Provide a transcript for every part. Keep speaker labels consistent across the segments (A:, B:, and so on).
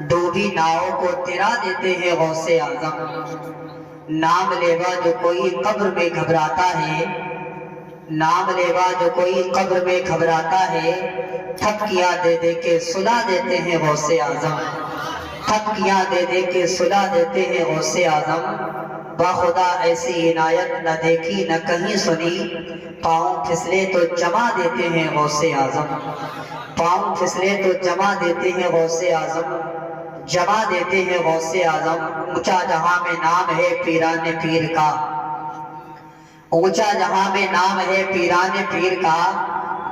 A: ڈوبی now کو تیرا دیتے ہیں غوث اعظم۔ نام لیوا جو کوئی قبر میں گھبراتا ہے، نام لیوا جو کوئی قبر میں گھبراتا ہے، تھپکیاں دے دے کے سلا دیتے ہیں غوث اعظم۔ تھپکیاں دے دے کے سلا دیتے ہیں غوث اعظم۔ باخدا ایسی عنایت نہ دیکھی نہ کہیں سنی، پاؤں پھسلے تو جما دیتے ہیں غوث اعظم۔ پاؤں پھسلے تو جما دیتے ہیں غوث اعظم، جما دیتے ہیں غوث اعظم۔ اونچا جہاں میں نام ہے پیران پیر کا، اونچا جہاں میں نام ہے پیران پیر کا،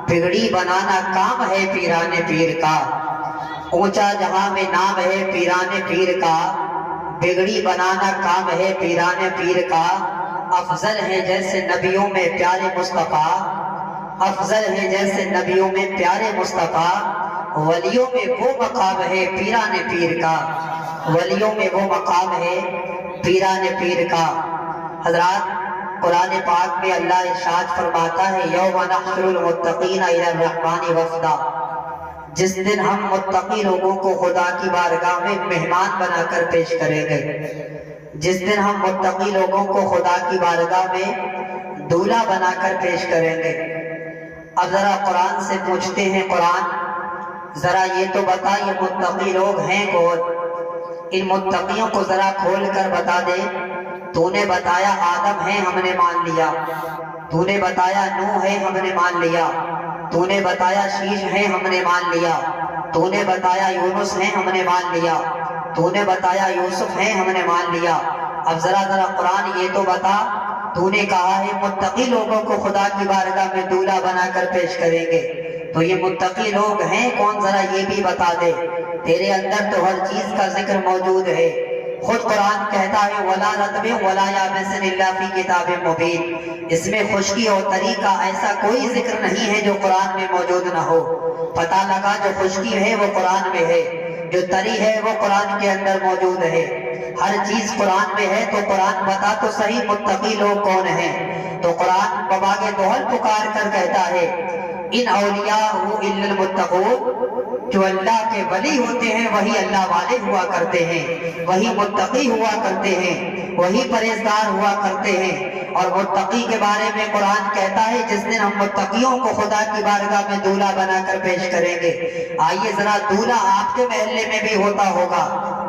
A: بگڑی بنانا کام ہے پیران پیر کا۔ اونچا جہاں میں نام ہے پیران پیر کا، بگڑی بنانا کام ہے پیران پیر کا۔ افضل ہے جیسے نبیوں میں پیارے مصطفیٰ، افضل ہے جیسے نبیوں میں پیارے مصطفیٰ، ولیوں میں وہ مقام ہے پیران پیر کا، ولیوں میں وہ مقام ہے پیران پیر کا۔ حضرات، قرآن پاک میں اللہ ارشاد فرماتا ہے یوم نحشر المتقین الی الرحمن وفدا، جس دن ہم متقی لوگوں کو خدا کی بارگاہ میں مہمان بنا کر پیش کریں گے، جس دن ہم متقی لوگوں کو خدا کی بارگاہ میں دولہا بنا کر پیش کریں گے۔ اب ذرا قرآن سے پوچھتے ہیں، قرآن ذرا یہ تو بتا یہ متقی لوگ ہیں کون؟ ان متقیوں کو ذرا کھول کر بتا دے۔ تو نے بتایا آدم ہے، ہم نے مان لیا۔ تو نے بتایا نوح ہے، ہم نے مان لیا۔ تو نے بتایا شیش ہے، ہم نے مان لیا۔ تو نے بتایا یونس ہے، ہم نے مان لیا۔ تو نے بتایا یوسف ہے، ہم نے مان لیا۔ اب ذرا قرآن یہ تو بتا، تو نے کہا ہے متقی لوگوں کو خدا کی بارگاہ میں دولہا بنا کر پیش کریں گے، تو یہ متقی لوگ ہیں کون؟ ذرا یہ بھی بتا دے۔ تیرے اندر تو ہر چیز کا ذکر موجود ہے۔ خود قرآن کہتا ہے وَلَا رَطْبٍ وَلَا يَابِسٍ إِلَّا فِي كِتَابٍ مُبِينٍ، اس میں خشکی اور تری کا ایسا کوئی ذکر نہیں ہے جو قرآن میں موجود نہ ہو۔ پتہ لگا جو خشکی ہے وہ قرآن میں ہے، جو تری ہے وہ قرآن کے اندر موجود ہے۔ ہر چیز قرآن میں ہے، تو قرآن بتا تو صحیح متقی لوگ کون ہیں؟ تو قرآن بباغ دوحل پکار کر کہتا ہے ان اولیاء الا المتقون، جو اللہ کے ولی ہوتے ہیں وہی اللہ والے ہوا کرتے ہیں، وہی متقی ہوا کرتے ہیں، وہی پرہیزگار ہوا کرتے ہیں۔ اور متقی کے بارے میں قرآن کہتا ہے جس دن ہم متقیوں کو خدا کی بارگاہ میں دولہا بنا کر پیش کریں گے۔ آئیے ذرا، دولہا آپ کے محلے میں بھی ہوتا ہوگا،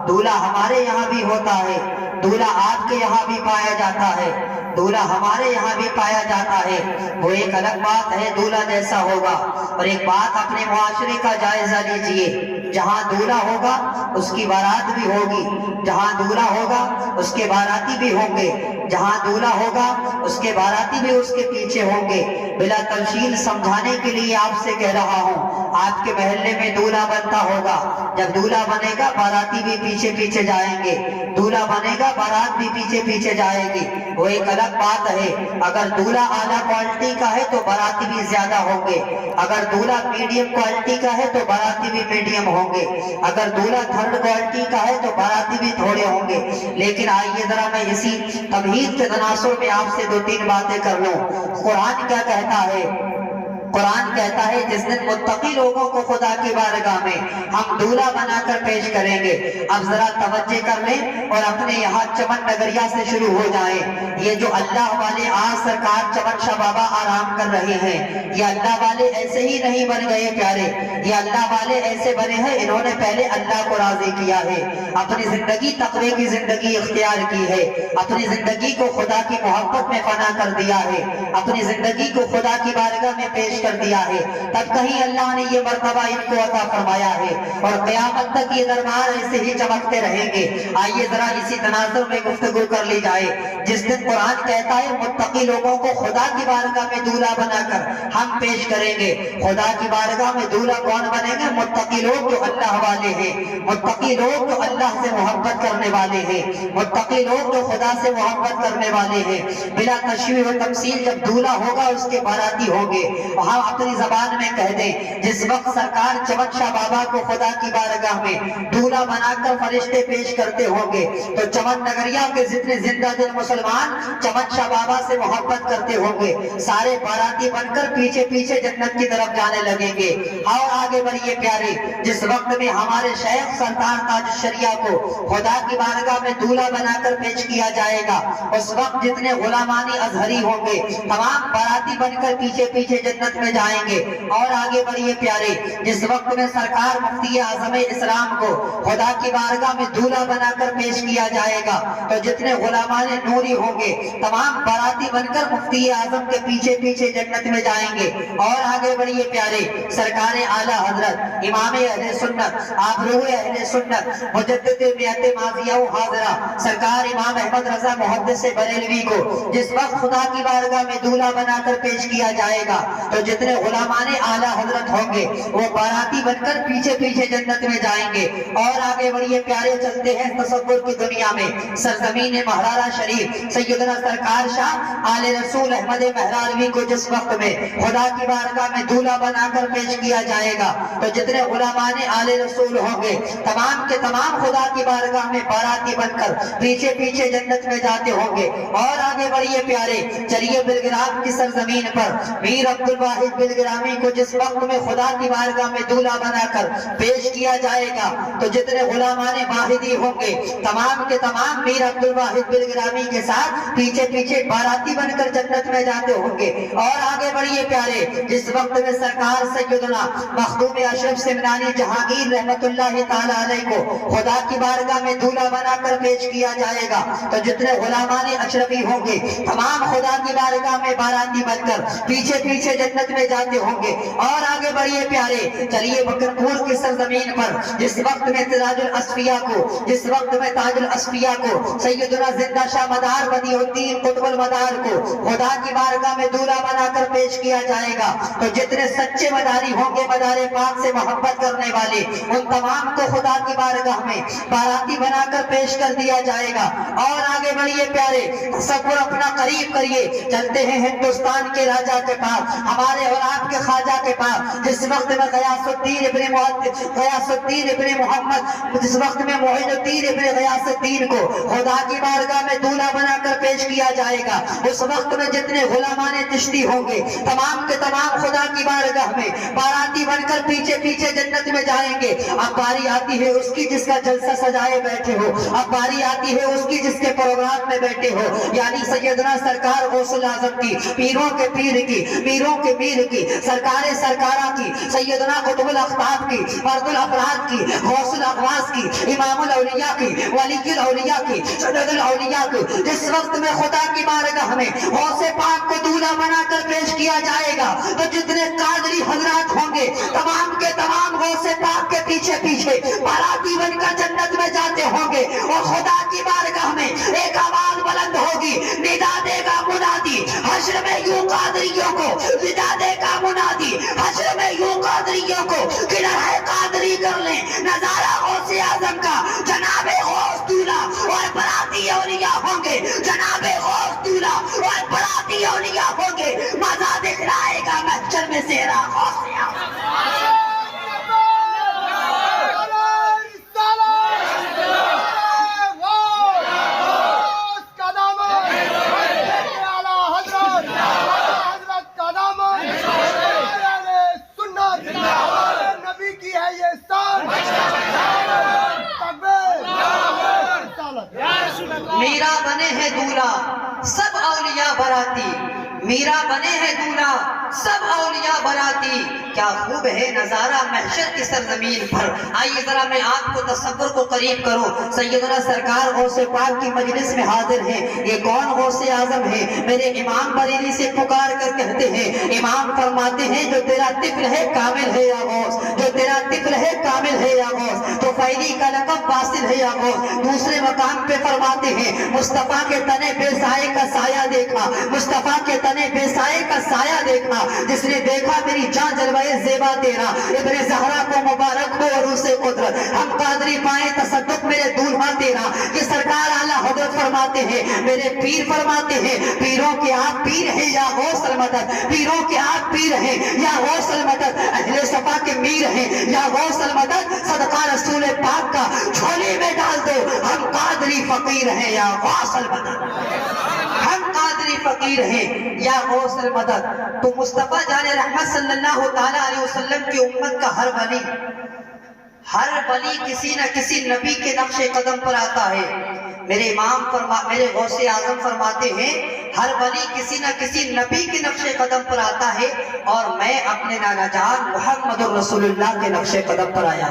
A: دولہا ہمارے یہاں بھی ہوتا ہے، دولہا آپ کے یہاں بھی پایا جاتا ہے، دولہا ہمارے یہاں بھی پایا جاتا ہے۔ وہ ایک الگ بات ہے دولہا جیسا ہوگا، اور ایک بات اپنے معاشرے کا جائزہ لیجئے، جہاں دولہا ہوگا اس کی بارات بھی ہوگی، جہاں دولہا ہوگا اس کے باراتی بھی ہوں گے، جہاں دولہا ہوگا اس کے باراتی بھی اس کے پیچھے ہوں گے۔ بلا تفصیل سمجھانے کے لیے آپ سے کہہ رہا ہوں، آپ کے محلے میں دولہا بنتا ہوگا، جب دولہا بنے گا باراتی بھی پیچھے پیچھے جائیں گے، دولہا بنے گا بارات بھی پیچھے پیچھے جائے گی۔ وہ ایک الگ بات ہے، اگر دولہا اعلیٰ کوالٹی کا ہے تو باراتی بھی زیادہ ہوں گے، اگر دولہا میڈیم کوالٹی کا ہے تو باراتی بھی میڈیم ہوں گے، اگر دولہا تھرڈ کوالٹی کا ہے تو باراتی بھی تھوڑے ہوں گے۔ لیکن آئیے ذرا میں اسی تمہید کے تناسب میں آپ سے دو تین باتیں کر لوں۔ قرآن کیا کہتا ہے؟ قرآن کہتا ہے جس دن متقی لوگوں کو خدا کی بارگاہ میں ہم دولہا بنا کر پیش کریں گے۔ اب ذرا توجہ کر لیں اور اپنے یہاں چمن نگریہ سے شروع ہو جائیں۔ یہ جو اللہ والے آج سرکار چمن شاہ بابا آرام کر رہے ہیں، یہ اللہ والے ایسے ہی نہیں بن گئے پیارے، یہ اللہ والے ایسے بنے ہیں انہوں نے پہلے اللہ کو راضی کیا ہے، اپنی زندگی تقوی کی زندگی اختیار کی ہے، اپنی زندگی کو خدا کی محبت میں فنا کر دیا ہے، اپنی زندگی کو خدا کی بارگاہ میں پیش کر دیا ہے، تب کہیں اللہ نے یہ مرتبہ ان کو عطا فرمایا ہے، اور قیامت تک یہ دربار ایسے ہی چمکتے رہیں گے۔ آئیے ذرا اسی تناظر میں گفتگو کر لی جائے۔ جس دن قرآن کہتا ہے متقی لوگوں کو خدا کی بارگاہ میں دولہا بنا کر ہم پیش کریں گے، خدا کی بارگاہ میں دولہا کون بنیں گے؟ متقی لوگ جو اللہ والے ہیں، متقی لوگ جو اللہ سے محبت کرنے والے ہیں، متقی لوگ جو خدا سے محبت کرنے والے ہیں۔ بلا تشویش و تمثیل جب دولہا ہوگا اس کے باراتی ہوں گے، ہم اپنی زبان میں کہہ دیں، جس وقت سرکار چمن شاہ بابا کو خدا کی بارگاہ میں دولہا بنا کر فرشتے پیش کرتے ہوں گے تو چمن نگریا کے جتنے زندہ دل مسلمان چمن شاہ بابا سے محبت کرتے ہوں گے سارے باراتی بن کر پیچھے پیچھے جنت کی طرف جانے لگیں گے۔ اور آگے بڑھیے پیارے، جس وقت میں ہمارے شیخ سرکار تاج الشریعہ کو خدا کی بارگاہ میں دولہا بنا کر پیش کیا جائے گا، اس وقت جتنے غلامانی ازہری ہوں گے تمام باراتی بن کر پیچھے پیچھے جنت میں جائیں گے۔ اور آگے بڑھیے پیارے، جس وقت میں سرکار مفتی اعظم اسلام کو خدا کی بارگاہ میں دولہا بنا کر پیش کیا جائے گا تو جتنے غلامان نوری ہوں گے تمام باراتی بن کر مفتی اعظم کے پیچھے پیچھے جنت میں جائیں گے۔ اور آگے بڑھیے پیارے، سرکار اعلیٰ حضرت امام اہل سنت آبروہ اہل سنت مجدد میت ماضیہ و حاضرہ سرکار امام احمد رضا محدث بریلوی کو جس وقت خدا کی بارگاہ میں دولہا بنا کر پیش کیا جائے گا تو جتنے غلامان اعلیٰ حضرت ہوں گے وہ باراتی بن کر پیچھے پیچھے جنت میں جائیں گے۔ اور آگے بڑھیے پیارے، چلتے ہیں تصور کی دنیا میں، سرزمین مہرارہ شریف سیدنا سرکار شاہ آل رسول احمد مہراروی کو جس وقت میں خدا کی بارگاہ میں دولہا بنا کر پیش کیا جائے گا تو جتنے غلامان آل رسول ہوں گے تمام کے تمام خدا کی بارگاہ میں باراتی بن کر پیچھے پیچھے جنت میں جاتے ہوں گے۔ اور آگے بڑھیے پیارے، چلیے بلگرام کی سرزمین پر میر عبد الواحد بلگرامی کو جس وقت میں خدا کی بارگاہ میں دولہا بنا کر پیش کیا جائے گا تو جتنے غلامان واحدی ہوں گے تمام کے تمام میر عبد الواحد بلگرامی کے ساتھ پیچھے پیچھے باراتی بن کر جنت میں جاتے ہوں گے۔ اور آگے بڑھیے پیارے، جس وقت میں سرکار سیدنا مخدوم اشرف سمنانی جہانگیر رحمت اللہ تعالی علیہ کو خدا کی بارگاہ میں دولہا بنا کر پیش کیا جائے گا تو جتنے غلامان اشرفی ہوں گے تمام خدا کی بارگاہ میں باراتی بن کر پیچھے پیچھے جنت میں جاتے ہوں گے۔ اور آگے بڑھیے پیارے، چلیے بکرپور کی سرزمین پر جس وقت میں تاج الاسفیاء کو جس وقت میں تاج الاسفیاء کو سیدنا زندہ شاہ مدار بدیع الدین قطب المدار کو خدا کی بارگاہ میں دولہا بنا کر پیش کیا جائے گا تو جتنے سچے مداری ہوں گے مدار پاک سے محبت کرنے والے ان تمام کو خدا کی بارگاہ میں باراتی بنا کر پیش کر دیا جائے گا۔ اور آگے بڑھیے پیارے، تصور اپنا قریب کریے، چلتے ہیں ہندوستان کے راجہ کے پاس، ہمارے اور آپ کے خواجہ کے پاس جس وقت میں غیاث الدین ابن محمد جس وقت میں معین الدین ابن غیاث الدین کو خدا کی بارگاہ میں دولہا بنا کر پیش کیا جائے گا، اس وقت میں جتنے غلامان چشتی ہوں گے تمام کے تمام خدا کی بارگاہ میں باراتی بن کر پیچھے پیچھے جنت میں جائیں گے۔ اب باری آتی ہے اس کی جس کا جلسہ سجائے بیٹھے ہو، اب باری آتی ہے اس کی جس کے پروگرام میں بیٹھے ہو، یعنی سیدنا سرکار غوث الاعظم کی، پیروں کے پیر کی، میروں کے میر کی، سرکار سرکارہ کی، سیدنا قطب الاقطاب کی، فرد الافراد کی، غوث الاغواث کی، امام الاولیاء کی، ولی الاولیاء کی، سند الاولیاء کی، جس وقت میں خدا کی بارگاہ میں غوث پاک کو دولہا بنا کر پیش کیا جائے گا تو جتنے قادری حضرات ہوں گے تمام کے تمام غوث پاک کے پیچھے پیچھے باراتی بن کر جنت میں جاتے ہوں گے اور خدا کی بارگاہ میں ایک آواز بلند ہوگی، ندا دے گا منادی حشر میں یوں قادریوں کو، ندا دے گا منادی حشر میں یوں قادریوں کو، کدھر ہے قادری کر لیں نظارہ غوث اعظم کا، جناب غوث دولہا اور براتی اولیاء ہوں گے، جناب غوث دولہا اور براتی اولیاء ہوں گے، مزہ دکھلائے گا محشر میں زہرا غوث اعظم۔ میرا بنے ہے دولہا سب اولیاء براتی، میرا بنے ہے دولہا سب اولیاء براتی، کیا خوب ہے نظارہ محشر کی سرزمین پر۔ آئیے ذرا میں آپ کو تصور کو قریب کروں، سیدنا سرکار غوث پاک کی مجلس میں حاضر ہیں، یہ کون غوث اعظم ہے؟ میرے امام بریلی سے پکار کر کہتے ہیں، امام فرماتے ہیں جو تیرا طفل ہے کامل ہے یا غوث، جو تیرا طفل ہے کامل ہے یا غوث، تو فیلی کا لقب واصل ہے یا غوث۔ دوسرے مقام پہ فرماتے ہیں مصطفیٰ کے تنے بے سائے کا سایہ دیکھا، مصطفیٰ کے تنے بے سائے کا سایہ دیکھا، جس نے دیکھا میری جان جلوائے زیبا تیرا، ابن زہرا کو مبارک ہو عروس قدرت، ہم قادری پائیں تصدق میرے دولہا تیرا۔ یہ سرکار اعلیٰ حضرت فرماتے فرماتے ہیں, میرے پیر فرماتے ہیں, پیروں کے آپ پیر ہیں یا غوث المدد, پیروں کے آپ پیر ہیں یا غوث المدد, اہل صفا کے میر ہیں یا غوث المدد, صدقہ رسول پاک کا جھولی میں ڈال دو, ہم قادری فقیر ہیں یا غوث المدد, ہم قادری فقیر ہیں یا غوث المدد. تو مصطفیٰ جان رحمت صلی اللہ تعالی علیہ وسلم کی امت کا ہر ولی کسی نہ کسی نبی کے نقش قدم پر آتا ہے. میرے امام میرے غوث اعظم فرماتے ہیں ہر ولی کسی نہ کسی نبی کے نقش قدم پر آتا ہے, اور میں اپنے نانا جان محمد رسول اللہ کے نقش قدم پر آیا.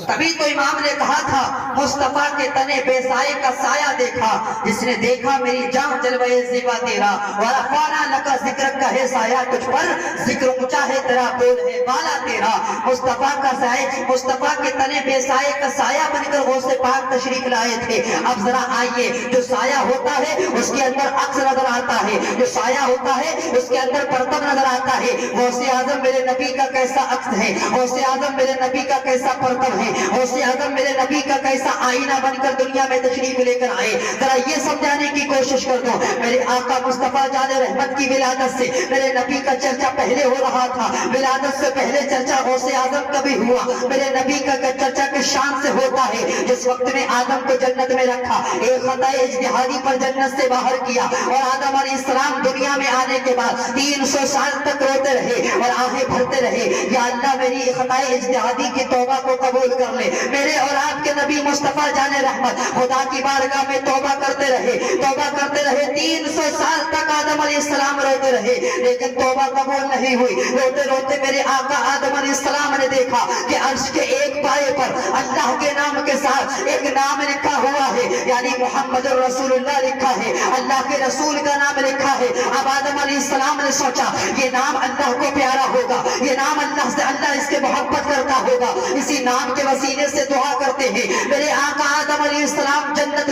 A: تبھی تو امام نے کہا تھا مصطفیٰ کے تنے بے سائے کا سایہ دیکھا, جس نے دیکھا میری جان جلوے زیبا تیرا, ورفعنا لک ذکرک کا ہے سایہ تجھ پر, ذکر اونچا ہے تیرا بول ہے بالا تیرا. مصطفیٰ کا سایہ, مصطفیٰ کے تنے بے سائے کا سایہ بن کر غوث پاک تشریف لائے تھے. اب ذرا آئیے, جو سایہ ہوتا ہے اس کے اندر عکس نظر آتا ہے, جو سایہ ہوتا ہے اس کے اندر پرتب نظر آتا ہے. غوث اعظم میرے نبی کا کیسا عکس ہے, غوث اعظم میرے نبی کا کیسا پرتب ہے, غوث اعظم میرے نبی کا کیسا آئینہ بن کر دنیا میں تشریف لے کر آئے. ذرا یہ سمجھانے کی کوشش کر دو, میرے آقا مصطفیٰ جان رحمت کی ولادت سے میرے نبی کا چرچا پہلے ہو رہا تھا. ولادت سے پہلے چرچا غوث اعظم کا بھی ہوا. میرے نبی کا چرچا کس شان سے ہوتا ہے, جس وقت میں آدم کو جنت میں رکھا, ایک خطا اجتہادی پر جنت سے باہر کیا, اور آدم علیہ السلام دنیا میں آنے کے بعد 300 سال تک روتے رہے اور آہیں بھرتے رہے, یا اللہ میری خطا اجتہادی کی توبہ کو قبول کر لے. میرے اور آپ کے نبی مصطفیٰ جان رحمت خدا کی بارگاہ میں توبہ کرتے رہے, توبہ کرتے رہے. 300 سال تک آدم علیہ السلام روتے رہے, لیکن توبہ قبول نہیں ہوئی. روتے روتے میرے آقا آدم علیہ السلام نے دیکھا کہ عرش کے ایک پائے پر اللہ کے نام کے ساتھ ایک نام لکھا ہوا ہے, یعنی محمد رسول اللہ لکھا ہے, اللہ کے رسول کا نام لکھا ہے. اب آدم علیہ السلام نے سوچا یہ نام اللہ کو پیارا ہوگا, یہ نام اللہ اس کے محبت کرتا ہوگا, اسی نام کے وسیلے سے دعا کرتے ہیں. میرے آقا آدم علیہ السلام جنت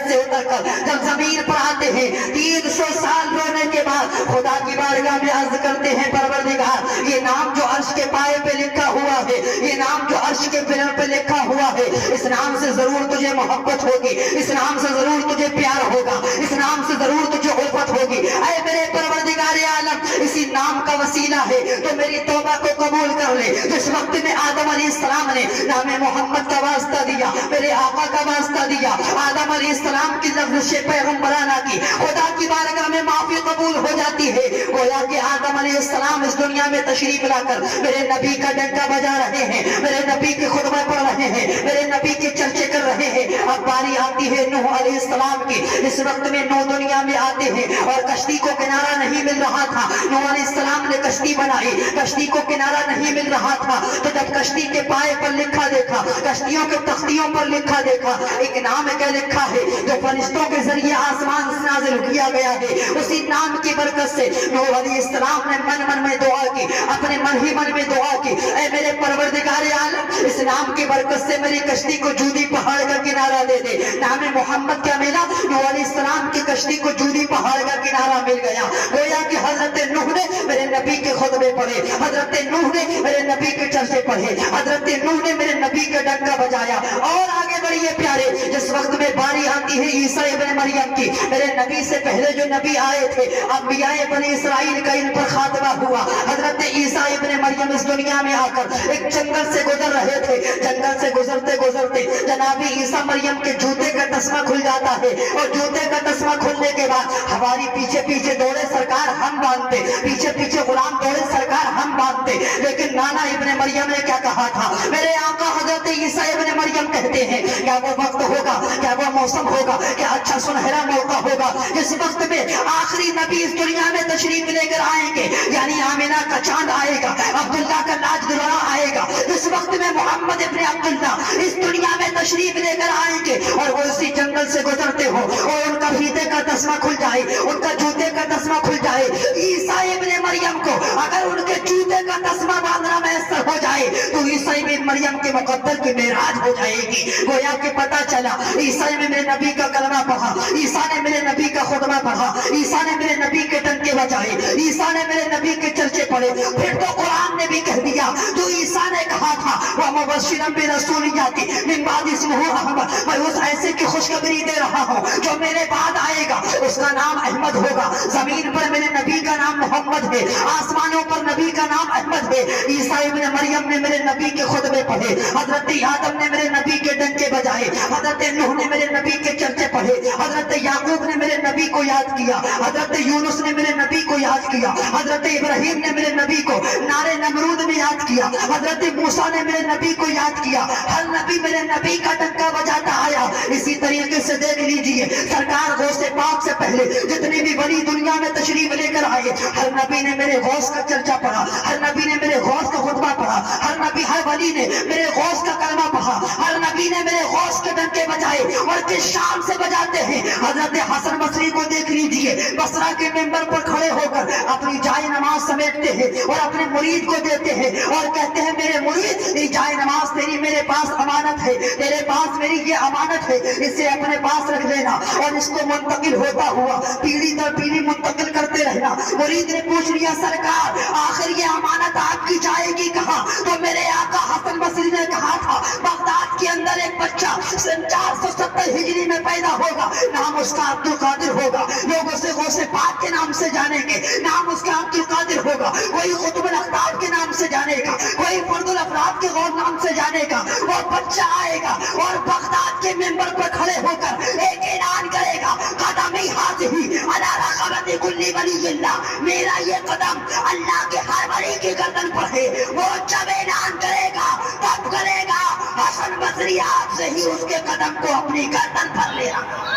A: سے اتر کر جب زمین پر آتے ہیں, 300 سال رونے کے بعد خدا کی بارگاہ میں عرض کرتے ہیں پروردگار یہ نام جو عرش کے پائے پہ لکھا ہوا ہے, یہ نام جو عرش کے پلر پہ لکھا ہوا ہے, اس نام سے ضرور تجھے محبت ہوگی, اس نام سے ضرور تجھے پیار ہوگا, اس نام سے ضرور تجھے الفت ہوگی. اے میرے پروردگار عالم, اسی نام کا وسیلہ ہے تو میری توبہ کو قبول کر لے. جس وقت میں آدم علیہ السلام نے نام محمد کا واسطہ دیا, میرے آقا کا واسطہ دیا, آدم علیہ السلام کی لفظ پیغمبرانہ کی خدا کی بارگاہ میں معافی قبول ہو جاتی ہے. گویا کہ آدم علیہ السلام اس دنیا میں تشریف لا کر میرے نبی کا ڈنکا بجا رہے ہیں, میرے نبی کے خطبہ پڑھ رہے ہیں, میرے نبی کے چرچے کر رہے ہیں. اب باری آتی ہے نوح علیہ السلام کی. اس وقت میں نوح دنیا میں آتے ہیں اور کشتی کو کنارہ نہیں مل رہا تھا. نوح علیہ السلام نے کشتی بنائی, کشتی کو کنارہ نہیں مل رہا تھا. تو جب کشتی کے پائے پر لکھا دیکھا, کشتیوں کے تختیوں پر لکھا دیکھا, ایک نام کیا لکھا ہے جو فرشتوں کے ذریعے آسمان سے نازل کیا گیا ہے, اسی نام کی برکت سے نوح علیہ السلام نے من میں دعا کی, اپنے من میں دعا کی, اے میرے پروردگار عالم اس نام کی برکت سے میری کشتی کو جودی پہاڑ کا کنارہ دے دے. نام محمد کیا ملا, نوح علیہ السلام کی کشتی کو جودی پہاڑ کا کنارہ مل گیا. گویا کہ حضرت نوح نے میرے نبی کے خطبے پڑھے, حضرت نوح نے میرے نبی کے چرچے پڑھے, حضرت نوح نے میرے نبی کا ڈنکا بجایا. اور آگے بڑھیے پیارے, جس وقت میں باری آتی ہے عیسیٰ ابن مریم کی, میرے نبی سے پہلے جو نبی آئے تھے انبیاء بنی اسرائیل کا ان پر خاتمہ ہوا. حضرت عیسیٰ ابن مریم اس دنیا میں آ کر ایک جنگل سے گزر رہے تھے. جنگل سے گزرتے گزرتے جناب عیسیٰ مریم کے جوتے کا تسمہ کھل جاتا ہے, اور جوتے کا تسمہ کھلنے کے بعد ہماری پیچھے پیچھے دوڑے سرکار ہم باندھتے, پیچھے پیچھے غلام دوڑے سرکار ہم باندھتے. لیکن نانا ابن مریم نے کیا کہا تھا, میرے آقا حضرت عیسیٰ ابن مریم کہتے ہیں کیا وہ وقت ہوگا, کیا وہ موسم ہوگا, کیا اچھا سنہرا موقع ہوگا جس وقت میں آخری نبی اس دنیا میں تشریف لے کر آئیں گے, یعنی آمینہ کا چاند آئے گا, عبداللہ کا لاج دلہا آئے گا. جس وقت میں محمد ابن عبداللہ اس دنیا میں تشریف لے کر آئیں گے اور وہ اسی جنگل سے گزرتے ہو اور ان کا فیتے کا تسمہ کھل جائے, ان کا جوتے کا تسمہ کھل جائے. عیسیٰ ابن مریم کو اگر ان کے جوتے کا تسمہ باندھنا میسر ہو جائے تو عیسیٰ ابن مریم کے مقدر کی معراج ہو جائے گی. گویا آ کے پتہ چلا عیسیٰ نے میرے نبی کا کلمہ پڑھا، عیسیٰ نے میرے نبی کا خطبہ پڑھا، عیسیٰ نے میرے نبی کے ڈنکے بجائے، عیسیٰ نے میرے نبی کے چرچے پڑھے، پھر تو قرآن نے بھی کہہ دیا جو عیسیٰ نے کہا تھا وَمُبَشِّرًا بِرَسُولٍ يَأْتِي مِن بَعْدِهِ اسْمُهُ أَحْمَدُ، میں اس ایسے کی خوشخبری دے رہا ہوں جو میرے بعد آئے گا، اس کا نام احمد ہوگا۔ زمین پر میرے نبی کا نام محمد ہے، آسمانوں پر نبی کا نام احمد ہے۔ عیسیٰ ابن مریم نے میرے نبی کے خطبے پڑھے، حضرت آدم نے میرے نبی کے ڈنکے بجائے، حضرت نوح نے میرے نبی کے چرچے پڑھے، حضرت یعقوب نے میرے نبی کو یاد کیا، حضرت یونس نے میرے نبی کو یاد کیا، حضرت ابراہیم نے میرے نبی کو نارے نمرود میں یاد کیا، حضرت موسیٰ نے میرے نبی کو یاد کیا۔ ہر نبی میرے نبی کا ڈنکا بجاتا آیا۔ اسی طریقے سے دیکھ لیجئے سرکار غوث پاک سے پہلے جتنے بھی ولی دنیا میں تشریف لے کر آئے، ہر نبی نے میرے غوث کا چرچا پڑھا، ہر نبی نے میرے غوث کا خطبہ پڑھا، ہر نبی ہر ولی نے میرے غوث کا کلمہ پڑھا، ہر نبی نے میرے غوث کے ڈنکے بجائے۔ اور کس شان سے بجاتے ہیں؟ حضرت حسن بصری کو دیکھ لیجئے، بصرہ کے منبر پر کھڑے ہو کر اپنی جائے نماز سمیٹتے ہیں اور اپنے مرید کو دیتے ہیں اور کہتے ہیں میرے مرید یہ جائے نماز تیری میرے پاس امانت ہے، تیرے پاس میری یہ امانت ہے، اسے اپنے پاس رکھ لینا اور اس کو منتقل ہوتا ہوا پیڑھی در پیڑھی منتقل کرتے رہنا۔ مرید نے پوچھ لیا سرکار آخر یہ امانت آپ کی جائے گی کہاں؟ تو میرے آقا حسن بصری نے کہا تھا بغداد کے اندر ایک بچہ سن 470 ہجری میں پیدا ہوگا، نام اس کا عبد القادر ہوگا، لوگ اسے غوث پاک کے نام سے جانیں گے، نام اس کا عبد القادر ہوگا، کوئی قطب الاقطاب کے نام سے جانے گا، کوئی فرد الافراد کے غور نام سے جانے گا۔ وہ بچہ آئے گا اور بغداد کے منبر پر کھڑے ہو کر ایک اعلان کرے گا قدمی حاضری علی رقبت کل ولی اللہ، میرا یہ قدم اللہ کے ہر ولی کی گردن پر ہے۔ وہ جب اعلان کرے گا تب کرے گا حسن بصری آپ سے ہی اس کے قدم کو اپنی گردن پر لے رہا۔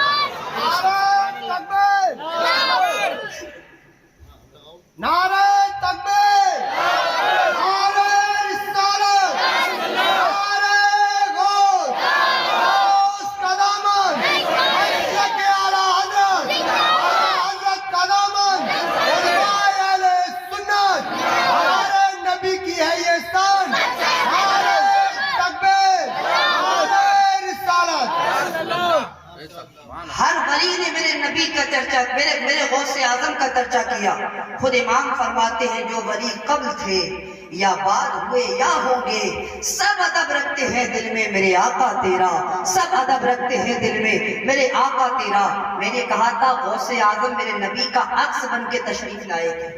B: نعرہ تکبیر، نعرہ رسالت، نعرہ غوث، غوث کا دامن، عزت اعلیٰ حضرت، حضرت کا دامن، علماء اہل سنت، ہمارے نبی کی ہے یہ شان۔ نعرہ تکبیر، نعرہ رسالت۔
A: ہر ولی نے میرے نبی کا چرچا، میرے غوث اعظم کا چرچا کیا۔ خود امام فرماتے ہیں جو ولی قبل تھے یا بعد ہوئے یا ہوں گے، سب ادب رکھتے ہیں دل میں میرے آقا تیرا، سب ادب رکھتے ہیں دل میں میرے آقا تیرا۔ میں نے کہا تھا غوث اعظم میرے نبی کا عکس بن کے تشریف لائے تھے۔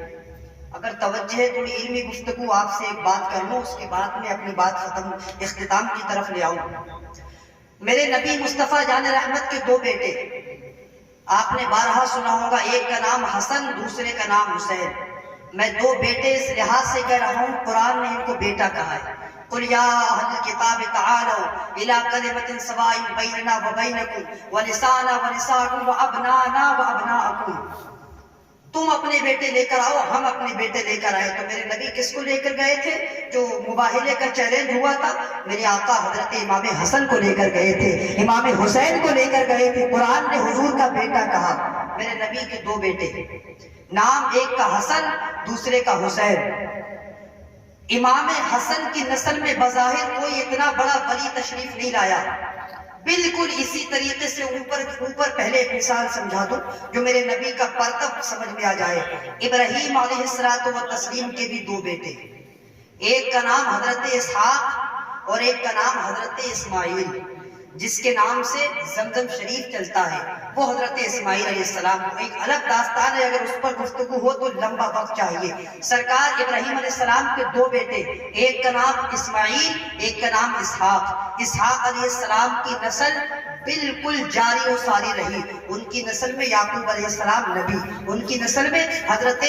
A: اگر توجہ ہے تھوڑی علمی گفتگو آپ سے ایک بات کر لوں، اس کے بعد میں اپنی بات اختتام کی طرف لے آؤں۔ میرے نبی مصطفیٰ جان رحمت کے دو بیٹے، آپ نے بارہا سنا ہوگا، ایک کا نام حسن، دوسرے کا نام حسین۔ میں دو بیٹے اس لحاظ سے کہہ رہا ہوں قرآن نے ان کو بیٹا کہا ہے۔ قُلْ يَا أَهْلَ الْكِتَابِ تَعَالَوْا إِلَىٰ كَلِمَةٍ سَوَاءٍ بَيْنَنَا وَبَيْنَكُمْ وَنِسَاءَنَا وَنِسَاءَكُمْ وَأَبْنَاءَنَا وَأَبْنَاءَكُمْ۔ تم اپنے بیٹے لے کر آؤ، ہم اپنے بیٹے لے کر آئے۔ تو میرے نبی کس کو لے کر گئے تھے؟ جو مباہلے کا چیلنج ہوا تھا، میرے آقا حضرت امام حسن کو لے کر گئے تھے، امام حسین کو لے کر گئے تھے۔ قرآن نے حضور کا بیٹا کہا۔ میرے نبی کے دو بیٹے، نام ایک کا حسن، دوسرے کا حسین۔ امام حسن کی نسل میں بظاہر کوئی اتنا بڑا ولی تشریف نہیں لایا۔ بالکل اسی طریقے سے اوپر پہلے ایک مثال سمجھا دوں جو میرے نبی کا پرتب سمجھ میں آ جائے۔ ابراہیم علیہ السلام کے بھی دو بیٹے، ایک کا نام حضرت اسحاق اور ایک کا نام حضرت اسماعیل، جس کے نام سے زمزم شریف چلتا ہے، وہ حضرت اسماعیل علیہ السلام کو ایک الگ داستان ہے، اگر اس پر گفتگو ہو تو لمبا وقت چاہیے۔ سرکار ابراہیم علیہ السلام کے دو بیٹے، ایک کا نام اسماعیل، ایک کا نام اسحاق۔ اسحاق علیہ السلام کی نسل بالکل جاری و ساری رہی۔ ان کی نسل میں یعقوب علیہ السلام نبی، ان کی نسل میں حضرت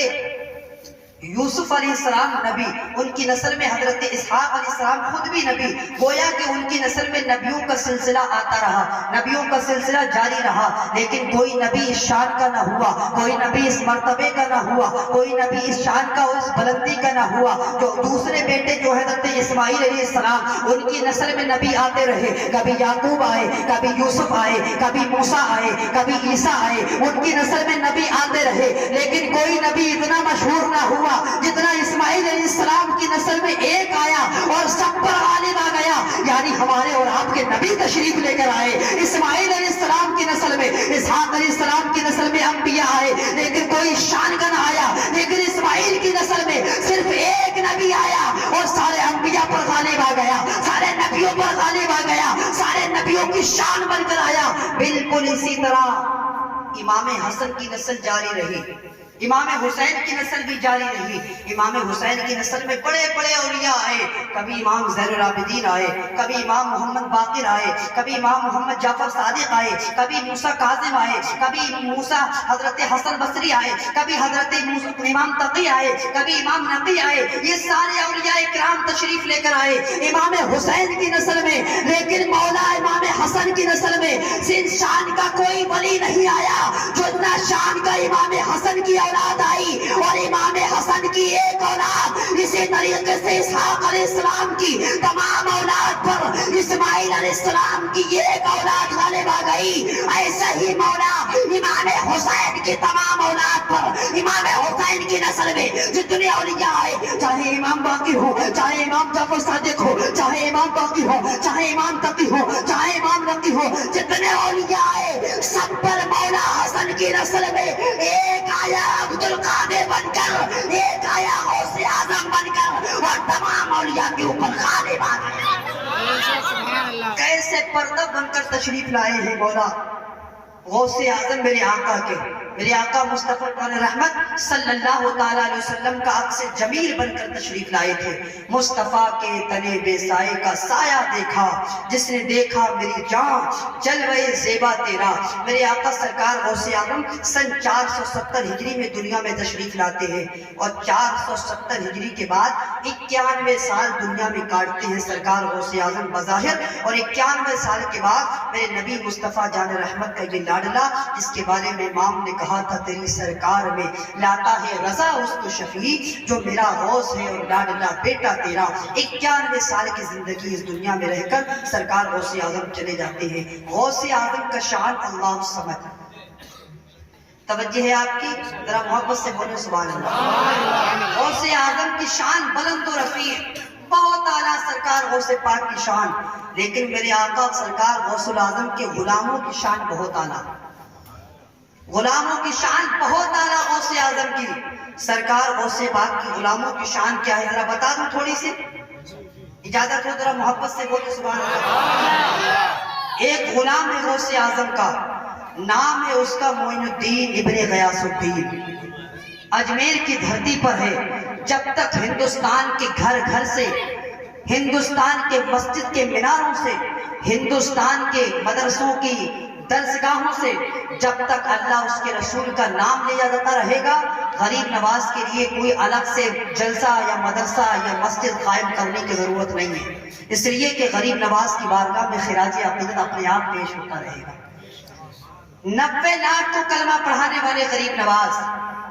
A: یوسف علیہ السلام نبی، ان کی نسل میں حضرت اسحاق علیہ السلام خود بھی نبی۔ گویا کہ ان کی نسل میں نبیوں کا سلسلہ آتا رہا، نبیوں کا سلسلہ جاری رہا، لیکن کوئی نبی اس شان کا نہ ہوا، کوئی نبی اس مرتبے کا نہ ہوا، کوئی نبی اس شان کا اور اس بلندی کا نہ ہوا۔ جو دوسرے بیٹے جو حضرت اسماعیل علیہ السلام، ان کی نسل میں نبی آتے رہے، کبھی یعقوب آئے، کبھی یوسف آئے، کبھی موسیٰ آئے، کبھی عیسیٰ آئے، ان کی نسل میں نبی آتے رہے، لیکن کوئی نبی اتنا مشہور نہ ہوا ہوا جتنا اسماعیل علیہ السلام کی نسل میں ایک آیا اور سب پر غالب آ گیا، یعنی ہمارے اور آپ کے نبی تشریف لے کر آئے۔ اسماعیل علیہ السلام کی نسل میں، اسحاق علیہ السلام کی نسل میں انبیاء آئے لیکن کوئی شان کا نہ آیا، لیکن اسماعیل کی نسل میں صرف ایک نبی آیا اور سارے انبیاء پر غالب آ گیا، سارے نبیوں پر غالب آ گیا، سارے نبیوں کی شان بن کر آیا۔ بالکل اسی طرح امام حسن کی نسل جاری رہی، امام حسین کی نسل بھی جاری رہی۔ امام حسین کی نسل میں بڑے بڑے اولیاء آئے، کبھی امام زین العابدین آئے، کبھی امام محمد باقر آئے، کبھی امام محمد جعفر صادق آئے، کبھی موسیٰ کاظم آئے، کبھی موسیٰ حضرت حسن بصری آئے، کبھی حضرت امام تقی آئے، کبھی امام نقی آئے۔ یہ سارے اولیاء کرام تشریف لے کر آئے امام حسین کی نسل میں، لیکن مولا امام حسن کی نسل میں شان کا کوئی ولی نہیں آیا جو اتنا شان کا امام حسن کی اولاد آئی، اور امام حسن کی ایک اولاد اسی طریقے سے اسحاق علیہ السلام کی تمام اولاد پر اسماعیل علیہ السلام کی ایک اولاد غالب آ گئی۔ ایسا ہی مولا امام حسین کی تمام اولاد پر، امام حسین کی نسل میں جتنے اولیاء آئے، چاہے امام باقر ہو، چاہے امام جعفر صادق ہو، چاہے امام باقر ہو، چاہے امام تقی ہو، چاہے امام نقی ہو، جتنے اولیاء آئے سب پر مولا حسن کی نسل میں ایک آیا عبد القادر بن کر، ایک آیا غوث اعظم بن کر، اور تمام اولیاء کے اوپر غالب آ گیا۔ کیسے پردہ بن کر تشریف لائے ہیں مولا غوث اعظم میرے آقا کے، میرے آقا مصطفیٰ رحمت صلی اللہ تعالیٰ علیہ وسلم کا عکس جمیل بن کر تشریف لائے تھے۔ مصطفیٰ کے تنے بے سائے کا سایہ دیکھا جس نے دیکھا میری جان جلوے زیبا تیرا۔ میرے آقا سرکار غوث اعظم سن 470 ہجری میں دنیا میں تشریف لاتے ہیں، اور 470 ہجری کے بعد 91 سال دنیا میں کاٹتے ہیں سرکار غوث اعظم بظاہر، اور 91 سال کے بعد میرے نبی مصطفیٰ جان رحمت کا یہ لاڈلا جس کے بارے میں امام نے کہا تھا تیری سرکار میں لاتا ہے رضا اس کو شفیع، جو میرا غوث ہے اور لاڈلا بیٹا تیرا۔ 91 سال کی زندگی اس دنیا میں رہ کر سرکار غوث اعظم چلے جاتے ہیں۔ غوث اعظم کا شان اللہ الصمد، توجہ ہے آپ کی، ذرا محبت سے بولیں سبحان اللہ۔ غوث اعظم کی شان بلند و رفیع، بہت اعلیٰ سرکار غوث پاک کی شان، لیکن میرے آقا سرکار غوث اعظم کے غلاموں کی شان بہت اعلیٰ، غلاموں کی شان بہت اعلیٰ غوث اعظم کی۔ سرکار غوث پاک کی غلاموں کی شان کیا ہے ذرا بتا دوں تھوڑی سی، اجازت ہو ذرا محبت سے بولیں سبحان اللہ۔ ایک غلام ہے غوث اعظم کا، نام ہے اس کا معین الدین ابن غیاث الدین، اجمیر کی دھرتی پر ہے۔ جب تک ہندوستان کے گھر گھر سے، ہندوستان کے مسجد کے میناروں سے، ہندوستان کے مدرسوں کی درسگاہوں سے جب تک اللہ اس کے رسول کا نام لیا جاتا رہے گا، غریب نواز کے لیے کوئی الگ سے جلسہ یا مدرسہ یا مسجد قائم کرنے کی ضرورت نہیں ہے، اس لیے کہ غریب نواز کی بارگاہ میں خراج عقیدت اپنے آپ پیش ہوتا رہے گا۔ 90 لاکھ کو کلمہ پڑھانے والے غریب نواز،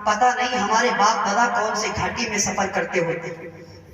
A: پتہ نہیں ہمارے باپ دادا کون سے گھاٹی میں سفر کرتے ہوتے،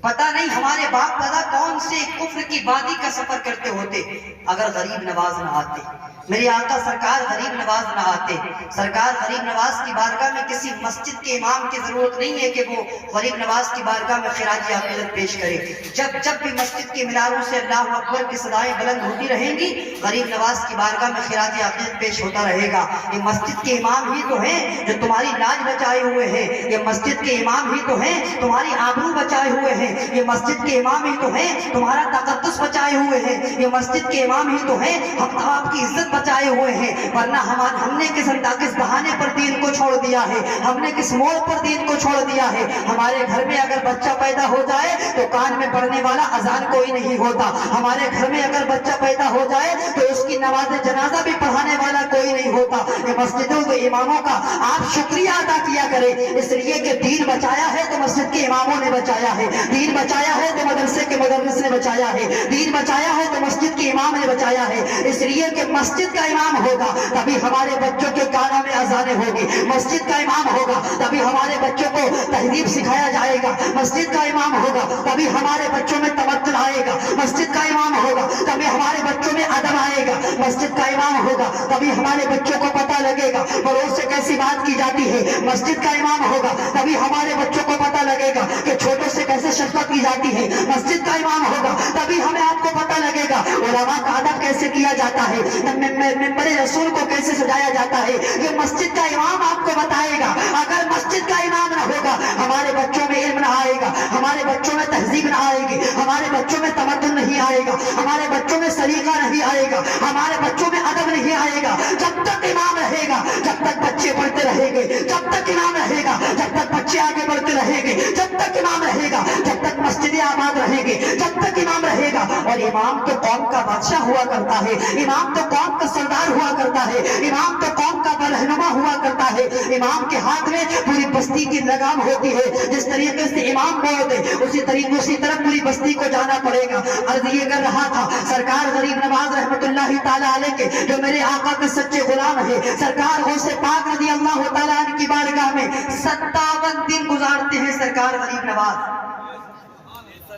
A: پتہ نہیں ہمارے باپ دادا کون سے کفر کی وادی کا سفر کرتے ہوتے اگر غریب نواز نہ آتے، میرے آقا سرکار غریب نواز نہ آتے۔ سرکار غریب نواز کی بارگاہ میں کسی مسجد کے امام کی ضرورت نہیں ہے کہ وہ غریب نواز کی بارگاہ میں خراج عقیدت پیش کرے۔ جب بھی مسجد کے میناروں سے اللہ اکبر کی صدائیں بلند ہوتی رہیں گی، غریب نواز کی بارگاہ میں خراج عقیدت پیش ہوتا رہے گا۔ یہ مسجد کے امام ہی تو ہیں جو تمہاری لاج بچائے ہوئے ہیں، یہ مسجد کے امام ہی تو ہیں تمہاری آبرو بچائے ہوئے ہیں، یہ مسجد کے امام ہی تو ہیں تمہارا تقدس بچائے ہوئے ہیں، یہ مسجد کے امام ہی تو ہیں ہم آپ کی عزت بچائے ہوئے ہیں۔ ورنہ ہم نے کس بہانے پر دین کو چھوڑ دیا ہے، ہم نے کس موڑ پر دین کو چھوڑ دیا ہے۔ ہمارے گھر میں اگر بچہ پیدا ہو جائے تو کان میں پڑھنے والا اذان کوئی نہیں ہوتا، ہمارے گھر میں اگر بچہ پیدا ہو جائے تو اس کی نماز جنازہ بھی پڑھانے والا کوئی نہیں ہوتا۔ یہ مسجدوں کے اماموں کا آپ شکریہ ادا کیا کریں، اس لیے کہ دین بچایا ہے تو مسجد کے اماموں نے بچایا ہے، دین بچایا ہے تو مدرسے کے مدرس نے بچایا ہے، دین بچایا ہے تو مسجد کے امام نے بچایا ہے۔ اس لیے کہ مسجد مسجد کا امام ہوگا تبھی ہمارے بچوں کے کانوں میں اذانیں ہوگی، مسجد کا امام ہوگا تبھی ہمارے بچوں کو تہذیب سکھایا جائے گا، مسجد کا امام ہوگا تبھی ہمارے بچوں میں تمدن آئے گا، مسجد کا امام ہوگا تبھی ہمارے بچوں میں ادب آئے گا، مسجد کا امام ہوگا تبھی ہمارے بچوں کو پتہ لگے گا پڑوس سے کیسی بات کی جاتی ہے، مسجد کا امام ہوگا تبھی ہمارے بچوں کو پتہ لگے گا کہ چھوٹوں سے کیسے شفقت کی جاتی ہے، مسجد کا امام ہوگا تبھی ہمیں آپ کو پتہ لگے گا علماء کا ادب کیسے کیا جاتا ہے، ممبر رسول کو کیسے سجایا جاتا ہے، یہ مسجد کا امام آپ کو بتائے گا۔ اگر مسجد کا امام نہ ہوگا ہمارے بچوں میں علم نہ آئے گا، ہمارے بچوں میں تہذیب نہ آئے گی، ہمارے بچوں میں تمدن نہیں آئے گا، ہمارے بچوں میں سلیقہ نہیں آئے گا، ہمارے بچوں میں ادب نہیں آئے گا۔ جب تک امام رہے گا جب تک بچے پڑھتے رہیں گے، جب تک امام رہے گا جب تک بچے آگے بڑھتے رہیں گے، جب تک امام رہے گا جب تک مسجدیں آباد رہیں گے، جب تک امام رہے گا۔ اور امام تو قوم کا بادشاہ ہوا کرتا ہے، امام تو قوم کا سردار ہوا کرتا ہے، امام تو قوم کا رہنما ہوا کرتا ہے۔ امام کے ہاتھ میں پوری بستی کی لگام ہوتی ہے، جس طریقے سے امام بول دے اسی طرح پوری بستی کو جانا پڑے گا۔ عرض یہ کر رہا تھا سرکار غریب نواز رحمت اللہ تعالیٰ علیہ کے جو میرے آقا کے سچے غلام ہے، سرکار غوث پاک رضی اللہ تعالیٰ عنہ کی بارگاہ میں 57 دن گزارتے ہیں سرکار غریب نواز۔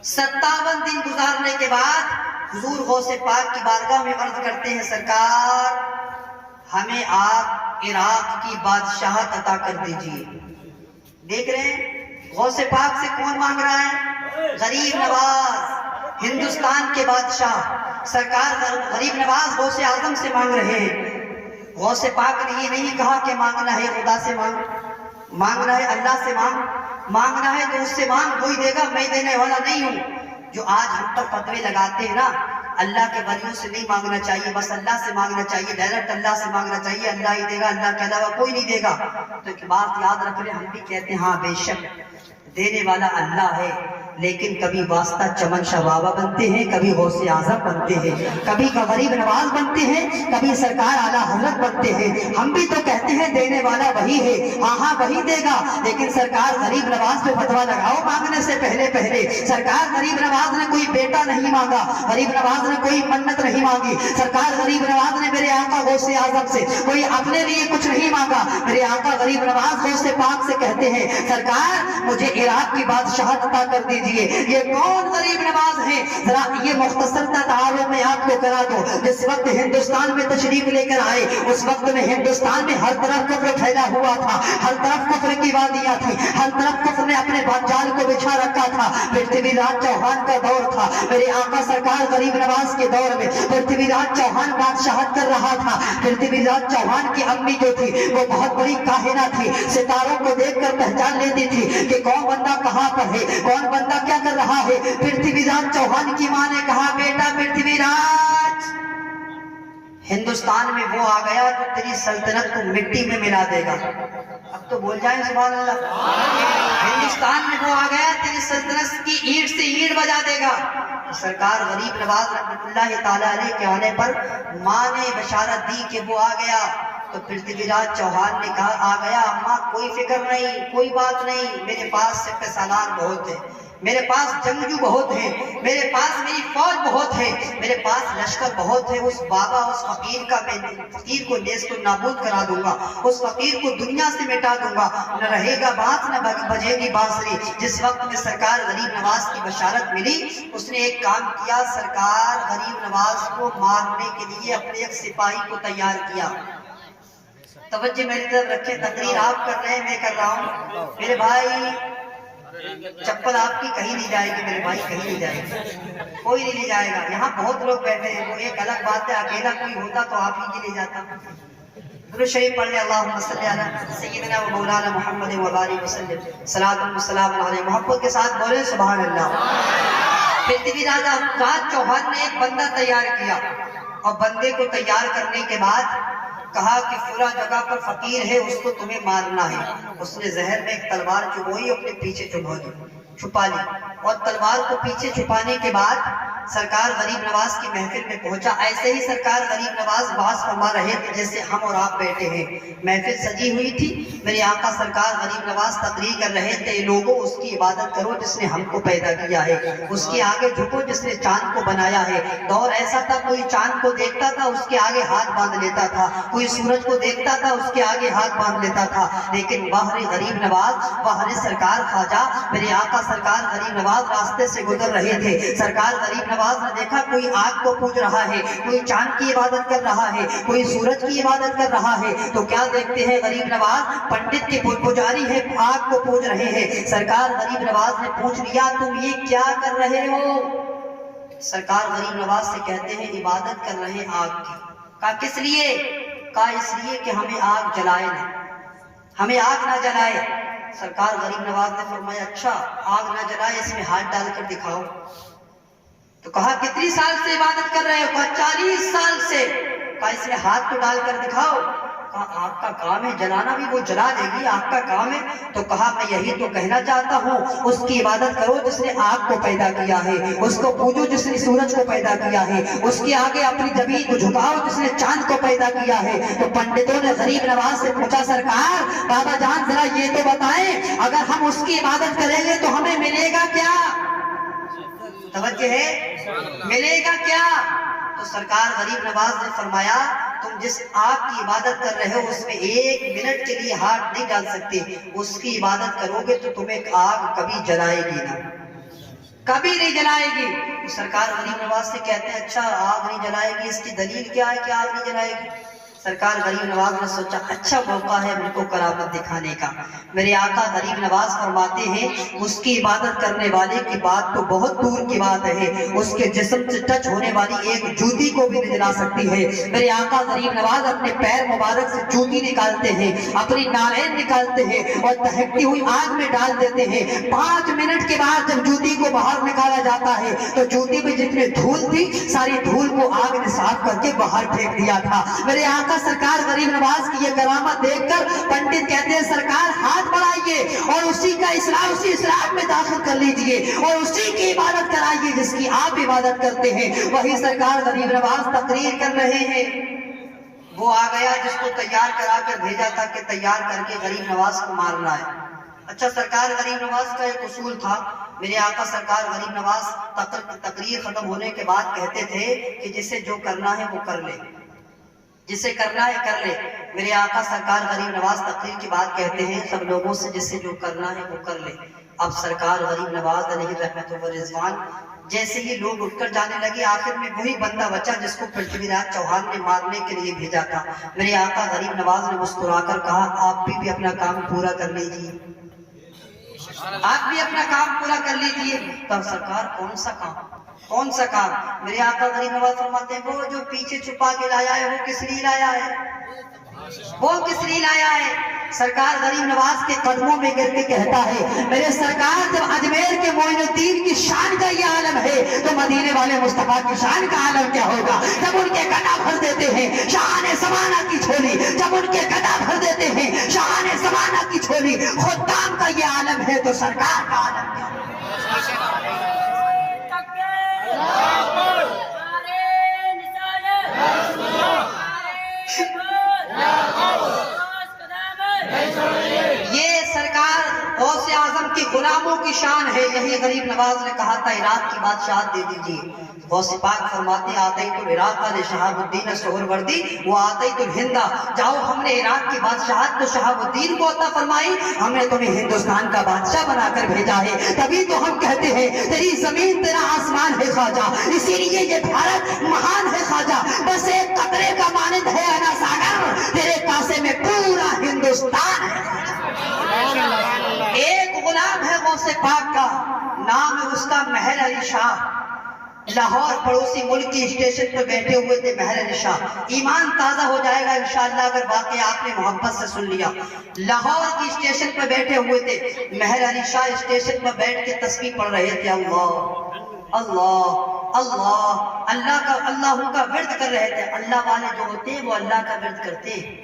A: 57 دن گزارنے کے بعد حضور غوث پاک کی بارگاہ میں عرض کرتے ہیں سرکار ہمیں آپ عراق کی بادشاہت عطا کر دیجئے۔ دیکھ رہے ہیں غوث پاک سے کون مانگ رہا ہے؟ غریب نواز، ہندوستان کے بادشاہ سرکار غریب نواز غوث اعظم سے مانگ رہے ہیں۔ غوث پاک نے یہ نہیں کہا کہ مانگنا ہے خدا سے مانگنا ہے اللہ سے مانگنا ہے تو اس سے مانگ وہی دے گا، میں دینے والا نہیں ہوں۔ جو آج ہم پر فتوے لگاتے ہیں نا، اللہ کے ولیوں سے نہیں مانگنا چاہیے، بس اللہ سے مانگنا چاہیے، ڈائریکٹ اللہ سے مانگنا چاہیے، اللہ ہی دے گا، اللہ کے علاوہ کوئی نہیں دے گا۔ تو ایک بات یاد رکھ لیں، ہم بھی کہتے ہیں ہاں بے شک دینے والا اللہ ہے، لیکن کبھی واسطہ چمن شاہ بابا بنتے ہیں، کبھی غوث اعظم بنتے ہیں، کبھی غریب نواز بنتے ہیں، کبھی سرکار اعلیٰ حضرت بنتے ہیں۔ ہم بھی تو کہتے ہیں دینے والا وہی ہے، ہاں وہی دے گا، لیکن سرکار غریب نواز پہ فتویٰ لگاؤ مانگنے سے پہلے۔ سرکار غریب نواز نے کوئی بیٹا نہیں مانگا، غریب نواز نے کوئی منت نہیں مانگی، سرکار غریب نواز نے میرے آقا غوث اعظم سے کوئی اپنے لیے کچھ نہیں مانگا۔ میرے آقا غریب نواز غوث پاک سے کہتے ہیں سرکار مجھے عراق کی بادشاہت عطا کر دیجئے۔ یہ کون غریب نواز ہیں؟ ذرا یہ مختصر تعارف میں آپ کو کرا دو۔ جس وقت ہندوستان میں تشریف لے کر آئے اس وقت میں ہندوستان میں ہر طرف کفر پھیلا ہوا تھا، ہر طرف کفر کی وادیاں تھی، ہر طرف کفر نے اپنے جال کو بچھا رکھا تھا۔ پرتھوی راج چوہان کا دور تھا، میرے آقا سرکار غریب نواز کے دور میں پرتھوی راج چوہان بادشاہت کر رہا تھا۔ پرتھوی راج چوہان کی امی جو تھی وہ بہت بڑی کاہنہ تھی، ستاروں کو دیکھ کر پہچان لیتی تھی کہ کون بندہ کہاں پر ہے، کون بندہ کیا کر رہا ہے۔ پرتھوی راج چوہان کی ماں نے کہا بیٹا پرتھوی راج ہندوستان میں وہ آ گیا جو تیری سلطنت کو مٹی میں ملا دے گا۔ اب تو بول جائیں سبحان اللہ۔ ہندوستان میں وہ آ گیا تیری سلطنت کی اینٹ سے اینٹ بجا دے گا۔ سرکار غریب نواز رحمت اللہ تعالیٰ علیہ کے آنے پر ماں نے بشارت دی کہ وہ آ گیا، تو پرتھوی راج چوہان نے کہا آ گیا اماں کوئی فکر نہیں، کوئی بات نہیں، میرے پاس سپہ سالار بہت ہے، میرے پاس جنگجو بہت ہیں، میرے پاس میری فوج بہت ہے، میرے پاس لشکر بہت ہے۔ اس بابا اس فقیر کا میں فقیر کو نیست و نابود کرا دوں گا، اس فقیر کو دنیا سے مٹا دوں گا، نہ رہے گا بانس نہ بجے گی بانسری۔ جس وقت میں سرکار غریب نواز کی بشارت ملی اس نے ایک کام کیا، سرکار غریب نواز کو مارنے کے لیے اپنے ایک سپاہی کو تیار کیا۔ توجہ میری طرف رکھیں، تقریر آپ کر رہے ہیں میں کر رہا ہوں، میرے بھائی چپل آپ کی کہیں نہیں جائے گی، میرے بھائی کہیں نہیں جائے گی، کوئی نہیں لے جائے گا۔ یہاں بہت لوگ بیٹھے ہیں، وہ ایک الگ بات ہے، اکیلا کوئی ہوتا تو آپ ہی کے لے جاتا۔ درود شریف پڑھ لیں، اللہم صلی علی سیدنا و مولانا محمد و بارک وسلم، صلاۃ و سلام علیہ، محبت کے ساتھ بولیں سبحان اللہ۔ پرتھوی راج چوہان نے ایک بندہ تیار کیا، اور بندے کو تیار کرنے کے بعد کہا کہ فلاں جگہ پر فقیر ہے، اس کو تمہیں مارنا ہے۔ اس نے زہر میں ایک تلوار چبوئی، اپنے پیچھے چھپا لی، اور تلوار کو پیچھے چھپانے کے بعد سرکار غریب نواز کی محفل میں پہنچا. ایسے ہی سرکار غریب نواز باز فرما رہے تھے جیسے ہم اور آپ بیٹھے ہیں. محفل سجی ہوئی تھی. میرے آقا سرکار غریب نواز تقریر کر رہے تھے, لوگوں اس کی عبادت کرو جس نے ہم کو پیدا کیا ہے, اس کے آگے جھکو جس نے چاند کو بنایا ہے. دور ایسا تھا کوئی چاند کو دیکھتا تھا اس کے آگے ہاتھ باندھ لیتا تھا, کوئی سورج کو دیکھتا تھا اس کے آگے ہاتھ باندھ لیتا تھا. لیکن باہر غریب نواز, باہر سرکار خواجہ میرے آقا سرکار غریب نواز راستے سے گزر رہے تھے. سرکار غریب نواز نے دیکھا کوئی آگ کو پوج رہا ہے, کوئی چاند کی عبادت کر رہا ہے, کوئی سورج کی عبادت کر رہا ہے. تو کیا دیکھتے ہیں غریب نواز پنڈت کے پجاری ہے, آگ کو پوج رہے ہیں. سرکار غریب نواز نے پوچھ لیا تم یہ کیا کر رہے ہو؟ سرکار غریب نواز سے کہتے ہیں عبادت کر رہے آگ کی. کہا کس لیے؟ کہا اس لیے کہ ہمیں آگ جلائے نہ, ہمیں آگ نہ جلائے. سرکار غریب نواز نے فرمایا اچھا آگ نہ جلائے, اس میں ہاتھ ڈال کر دکھاؤ. تو کہا کتنی سال سے عبادت کر رہے ہو؟ کہا 40 سال سے. کہا اس میں ہاتھ تو ڈال کر دکھاؤ. کہا آپ کا کام ہے جلانا, بھی وہ جلا دے گی, آپ کا کام ہے. تو کہا میں یہی تو کہنا چاہتا ہوں, اس کی عبادت کرو جس نے آگ کو پیدا کیا ہے, اس کو پوجو جس نے سورج کو پیدا کیا ہے, اس کے آگے اپنی زمین کو جھکاؤ جس نے چاند کو پیدا کیا ہے. تو پنڈتوں نے غریب نواز سے پوچھا سرکار بابا جان ذرا یہ تو بتائیں اگر ہم اس کی عبادت کریں گے تو ہمیں ملے گا کیا؟ توجہ ہے, ملے گا کیا؟ تو سرکار غریب نواز نے فرمایا تم جس آگ کی عبادت کر رہے ہو اس میں 1 منٹ کے لیے ہاتھ نہیں ڈال سکتے. اس کی عبادت کرو گے تو تمہیں آگ کبھی جلائے گی نہ, کبھی نہیں جلائے گی. تو سرکار غریب نواز سے کہتے ہیں اچھا آگ نہیں جلائے گی, اس کی دلیل کیا ہے کہ آگ نہیں جلائے گی؟ سرکار غریب نواز نے سوچا اچھا موقع ہے مجھ کو کرامت دکھانے کا. میرے آقا غریب نواز فرماتے ہیں اس کی عبادت کرنے والے کی بات تو بہت دور کی بات ہے, اس کے جسم سے ٹچ ہونے والی ایک جوتی کو بھی نہیں جلا سکتی ہے. میرے آقا غریب نواز اپنے پیر مبارک سے جوتی نکالتے ہیں, اپنی نالین نکالتے ہیں اور دہکتی ہوئی آگ میں ڈال دیتے ہیں. 5 منٹ کے بعد جب جوتی کو باہر نکالا جاتا ہے تو جوتی میں جتنے دھول تھی ساری دھول کو آگ نے صاف کر کے باہر پھینک دیا تھا. میرے آقا سرکار غریب نواز کی یہ کرامت دیکھ کر پنڈت کہتے ہیں سرکار ہاتھ بڑھائیے اور اسی کا اسلام, اسی اسلام میں داخل کر لیجئے اور اسی کی عبادت کرائیے جس کی آپ عبادت کرتے ہیں. وہی سرکار غریب نواز تقریر کر رہے ہیں. وہ آ گیا جس کو تیار کرا کر بھیجا تھا کہ تیار کر کے غریب نواز کو مارنا ہے. اچھا سرکار غریب نواز کا ایک اصول تھا. میرے آقا سرکار غریب نواز تقریر ختم ہونے کے بعد کہتے تھے کہ جسے جو کرنا ہے وہ کر لے, جسے کرنا ہے کر لے. میرے آقا سرکار غریب نواز تقریر کی بات کہتے ہیں سب لوگوں سے جسے جو کرنا ہے وہ کر لے. اب سرکار غریب نواز علیہ رحمت و رضوان جیسے ہی لوگ اٹھ کر جانے لگے آخر میں وہی بندہ بچا جس کو پرتھوی راج چوہان نے مارنے کے لیے بھیجا تھا. میرے آقا غریب نواز نے مسکرا کر کہا آپ بھی اپنا کام پورا کر لیجیے, آپ بھی اپنا کام پورا کر لیجیے. تب سرکار کون سا کام, کون سا کام؟ میرے آقا غریب نواز فرماتے ہیں وہ جو پیچھے چھپا کے لایا ہے وہ کس لیے لایا ہے, وہ کس لیے لایا ہے؟ سرکار غریب نواز کے قدموں میں گر کے کہتا ہے میرے سرکار جب اجمیر کے معین الدین کی شان کا یہ عالم ہے تو مدینے والے مصطفیٰ کی شان کا عالم کیا ہوگا؟ جب ان کے گدا بھر دیتے ہیں شان سمانہ کی جھولی, جب ان کے گدا بھر دیتے ہیں شان سمانہ کی جھولی, خدام کا یہ عالم ہے تو سرکار کا عالم کیا ہوگا؟ یہ سرکار غوث اعظم کی غلاموں کی شان ہے. یہی غریب نواز نے کہا تھا عراق کی بادشاہت دے دیجیے. غوث پاک فرماتے آتیت العراق لشہاب الدین سہروردی و آتیت الہند, جاؤ ہم نے عراق کی بادشاہت تو شہاب الدین کو عطا فرمائی, ہم نے تمہیں ہندوستان کا بادشاہ بنا کر بھیجا ہے. تبھی تو ہم کہتے ہیں تیری زمین تیرا آسمان ہے خواجہ, اسی لیے یہ بھارت مہان ہے خواجہ. بس ایک قطرے کا مانند ہے انا ساگر, تیرے کاسے میں پورا ہندوستان ہے. ایک غلام ہے غوث پاک کا, نام ہے اس کا مہر علی شاہ. لاہور پڑوسی ملک کی اسٹیشن پر بیٹھے ہوئے تھے مہر علی شاہ. ایمان تازہ ہو جائے گا انشاءاللہ اگر واقعہ آپ نے محبت سے سن لیا. لاہور کی اسٹیشن پر بیٹھے ہوئے تھے مہر علی شاہ, اسٹیشن پر بیٹھ کے تسبیح پڑھ رہے تھے. اللہ اللہ اللہ اللہ کا ورد کر رہے تھے. اللہ والے جو ہوتے ہیں وہ اللہ کا ورد کرتے ہیں.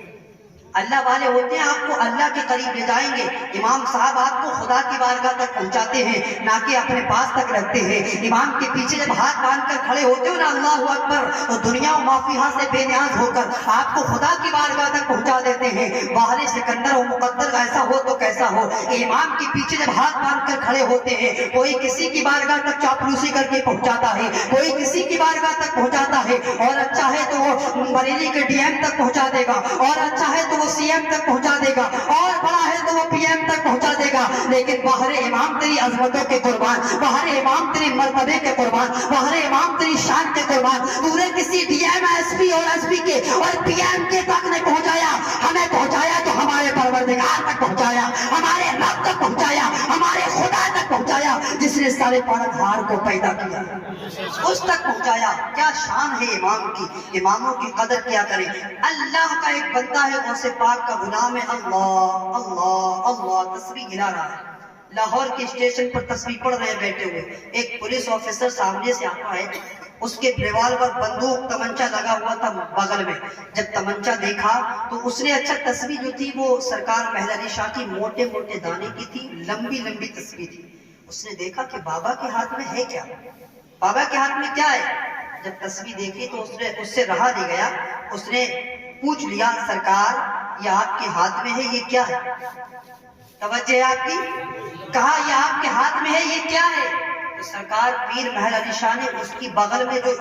A: اللہ والے ہوتے ہیں آپ کو اللہ کے قریب لے جائیں گے. امام صاحب آپ کو خدا کی بارگاہ تک پہنچاتے ہیں نہ کہ اپنے پاس تک رکھتے ہیں. امام کے پیچھے جب ہاتھ باندھ کر کھڑے ہوتے ہو نا اللہ اکبر تو دنیا و مافیہا سے بے نیاز ہو کر آپ کو خدا کی بارگاہ تک پہنچا دیتے ہیں. باہر سکندر و مقدر ایسا ہو تو کیسا ہو, امام کے پیچھے جب ہاتھ باندھ کر کھڑے ہوتے ہیں کوئی کسی کی بارگاہ تک چاپلوسی کر کے پہنچاتا ہے, کوئی کسی کی بارگاہ تک پہنچاتا ہے, اور اچھا ہے تو وہ بریلی کے ڈی ایم تک پہنچا دے گا, اور اچھا ہے تو وہ سی ایم تک پہنچا دے گا, اور بڑا ہے تو وہ پی ایم تک پہنچا دے گا. لیکن باہر امام تیری عظمتوں کے قربان, باہر امام تیری مرتبے کے قربان, باہر امام تیری شان کے قربان, تو نے کسی ڈی ایم ایس پی اور ایس پی کے اور پی ایم کے تک نے پہنچایا, ہمیں پہنچایا تو ہمارے پروردگار تک پہنچایا, ہمارے رب تک پہنچایا, ہمارے خدا تک پہنچایا جس نے سارے پالنہار کو پیدا کیا, اس تک پہنچایا. کیا شان ہے امام کی, اماموں کی قدر کیا کریں. اللہ کا ایک بندہ ہے غوث پاک کا غلام ہے, اللہ اللہ اللہ تسبیح گرا رہا ہے. لاہور کے اسٹیشن پر تسبیح پڑھ رہے بیٹھے ہوئے, ایک پولیس آفیسر سامنے سے آتا ہے, اس کے ریوالور بندوق تمنچا لگا ہوا تھا بغل میں. جب تمنچا دیکھا تو اس نے اچھا تسبیح جو تھی وہ سرکار مہر علی شاہ کی موٹے موٹے دانے کی تھی, لمبی لمبی تسبیح تھی. اس نے دیکھا کہ بابا کے ہاتھ میں ہے کیا, بابا کے ہاتھ میں کیا ہے. جب تسبیح دیکھی تو اس سے رہا نہیں گیا, اس نے پوچھ لیا سرکار یہ آپ کے ہاتھ میں ہے, یہ کیا ہے؟ توجہ ہے آپ کی, کہا یہ آپ کے ہاتھ میں ہے, یہ کیا ہے؟ تو سرکار پیر مہر علی شاہ نے اس کی بغل میں جو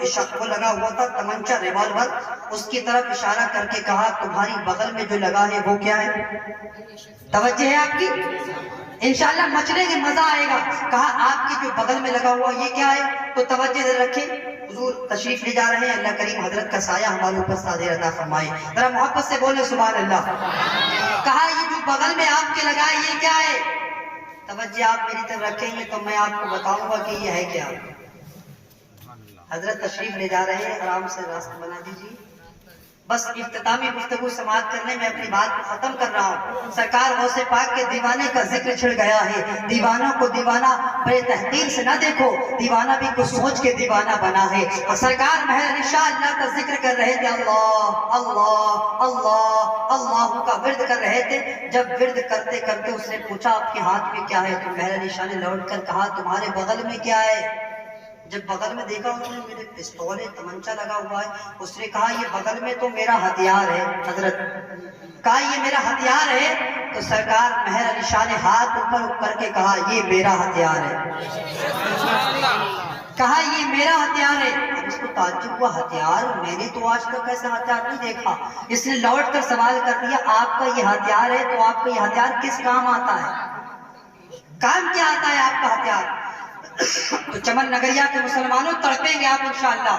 A: وہ لگا ہوا تھا تمنچا ریوالور, اس کی طرف اشارہ کر کے کہا تمہاری بغل میں جو لگا ہے وہ کیا ہے؟ توجہ ہے آپ کی, انشاءاللہ مچلیں گے مزہ آئے گا. کہا آپ کی جو بغل میں لگا ہوا یہ کیا ہے؟ تو توجہ دے رکھیں, حضور تشریف لے جا رہے ہیں, اللہ کریم حضرت کا سایہ ہمارے اوپر صادر عطا فرمائے. ذرا محبت سے بولے سبحان اللہ. کہا یہ جو بغل میں آپ کے لگا ہے یہ کیا ہے؟ توجہ آپ میری طرف رکھیں گے تو میں آپ کو بتاؤں گا کہ یہ ہے کیا. حضرت تشریف لے جا رہے ہیں, آرام سے راستہ بنا دیجیے. بس اختتامی گفتگو سماعت کرنے میں اپنی بات کو ختم کر رہا ہوں. سرکار غوث پاک کے دیوانے کا ذکر چھڑ گیا ہے. دیوانوں کو دیوانہ بڑے تحقیر سے نہ دیکھو, دیوانہ بھی کچھ سوچ کے دیوانہ بنا ہے. اور سرکار مہر علی شاہ اللہ کا ذکر کر رہے تھے, اللہ اللہ اللہ اللہ کا ورد کر رہے تھے. جب ورد کرتے کرتے اس نے پوچھا آپ کے ہاتھ میں کیا ہے, تو مہر علی شاہ نے لوٹ کر کہا تمہارے بغل میں کیا ہے؟ جب بغل میں دیکھا اس نے میرے پستول ہے, تمنچا لگا ہوا ہے. اس نے کہا یہ بغل میں تو میرا ہتھیار ہے. حضرت کہا یہ میرا ہتھیار ہے. تو سرکار مہر علی شاہ نے ہاتھ اوپر کر کے کہا یہ میرا ہتھیار ہے. کہا یہ میرا ہتھیار ہے. اب اس کو تعجب ہوا, ہتھیار میں نے تو آج تک ایسا ہتھیار نہیں دیکھا. اس نے لوٹ کر سوال کر دیا آپ کا یہ ہتھیار ہے تو آپ کا یہ ہتھیار کس کام آتا ہے, کام کیا آتا ہے آپ کا ہتھیار؟ تو چمن نگریہ کے مسلمانوں تڑپیں گے آپ انشاءاللہ,